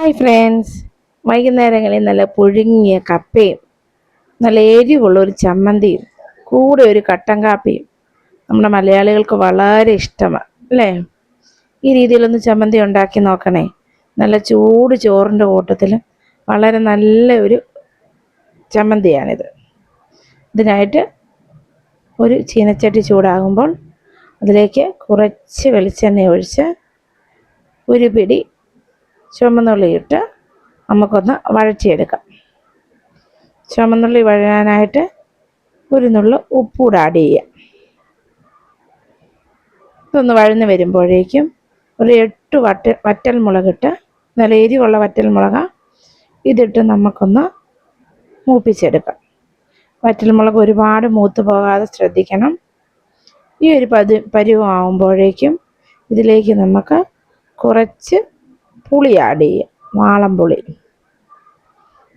Hi friends, വൈകുന്നേരങ്ങളിൽ നല്ല പുഴുങ്ങിയ കപ്പയും നല്ല എരിവുള്ള ഒരു ചമ്മന്തിയും കൂടെ ഒരു കട്ടൻ കാപ്പിയും നമ്മുടെ മലയാളികൾക്ക് വളരെ ഇഷ്ടമാണ് അല്ലേ? ഈ രീതിയിലൊന്ന് ചമ്മന്തി ഉണ്ടാക്കി നോക്കണേ. നല്ല ചൂട് ചോറിൻ്റെ കൂട്ടത്തിൽ വളരെ നല്ല ഒരു ചമ്മന്തിയാണിത്. ഇതിനായിട്ട് ഒരു ചീനച്ചട്ടി ചൂടാകുമ്പോൾ അതിലേക്ക് കുറച്ച് വെളിച്ചെണ്ണ ഒഴിച്ച് ഒരു പിടി ചുവന്നുള്ളി ഇട്ട് നമുക്കൊന്ന് വഴറ്റിയെടുക്കാം. ചുവന്നുള്ളി വഴയാനായിട്ട് ഒരു നുള്ളു ഉപ്പൂടെ ആഡ് ചെയ്യാം. ഇതൊന്ന് വഴന്ന് വരുമ്പോഴേക്കും ഒരു 8 വറ്റൽ മുളകിട്ട്, നല്ല എരിവുള്ള വറ്റൽ മുളക് ഇതിട്ട് നമുക്കൊന്ന് മൂപ്പിച്ചെടുക്കാം. വറ്റൽ മുളക് ഒരുപാട് മൂത്ത് പോകാതെ ശ്രദ്ധിക്കണം. ഈ ഒരു പരുവമാകുമ്പോഴേക്കും ഇതിലേക്ക് നമുക്ക് കുറച്ച് പുളി ആഡ് ചെയ്യാം, വാളംപുളി.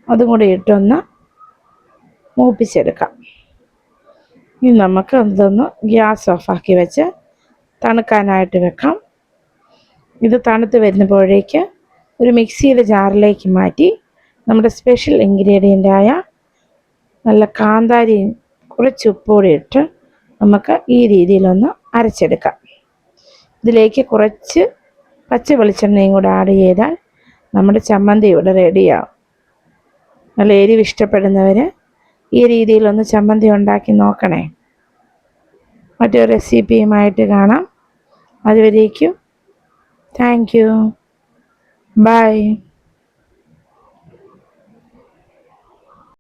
അതും കൂടി ഇട്ടൊന്ന് മൂപ്പിച്ചെടുക്കാം. ഇനി നമുക്ക് ഇതൊന്ന് ഗ്യാസ് ഓഫാക്കി വെച്ച് തണുക്കാനായിട്ട് വെക്കാം. ഇത് തണുത്ത് വരുമ്പോഴേക്ക് ഒരു മിക്സിയുടെ ജാറിലേക്ക് മാറ്റി നമ്മുടെ സ്പെഷ്യൽ ഇൻഗ്രീഡിയൻ്റായ നല്ല കാന്താരിയും കുറച്ച് ഉപ്പുകൂടി ഇട്ട് നമുക്ക് ഈ രീതിയിലൊന്ന് അരച്ചെടുക്കാം. ഇതിലേക്ക് കുറച്ച് പച്ച വെളിച്ചെണ്ണയും കൂടെ ആഡ് ചെയ്താൽ നമ്മുടെ ചമ്മന്തി ഇവിടെ റെഡിയാവും. നല്ല എരിവ് ഇഷ്ടപ്പെടുന്നവർ ഈ രീതിയിലൊന്ന് ചമ്മന്തി ഉണ്ടാക്കി നോക്കണേ. മറ്റൊരു റെസിപ്പിയുമായിട്ട് കാണാം. അതുവരേക്കും താങ്ക് യു, ബൈ.